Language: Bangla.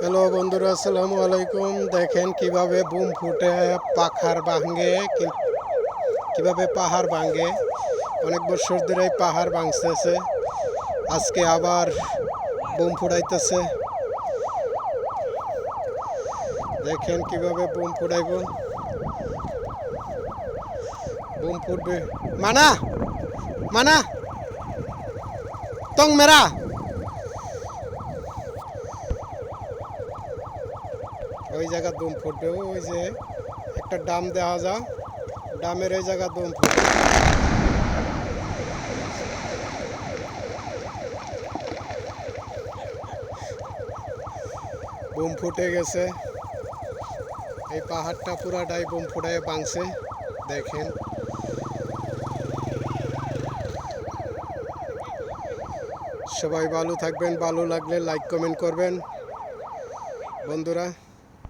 হ্যালো বন্ধুরা, আসসালামু আলাইকুম। দেখেন কিভাবে বুম ফুটে পাখার ভাঙ্গে, কিভাবে পাহাড় ভাঙ্গে। অনেক বছর ধরে পাহাড় ভাঙতেছে, আজকে আবার বুম ফুটাইতেছে। দেখেন কিভাবে বুম ফুটাইব। বুম ফুটবে মানা মানা তং মেরা। ওই জায়গা বুম ফুটবে, ওই যে একটা ডাম দেওয়া যায়, ডামের ওই জায়গা বুম ফুটবে। বুম ফুটে গেছে, এই পাহাড়টা পুরাটাই বুম ফুটায় ভাঙছে। দেখেন সবাই ভালো থাকবেন, ভালো লাগলে লাইক কমেন্ট করবেন বন্ধুরা।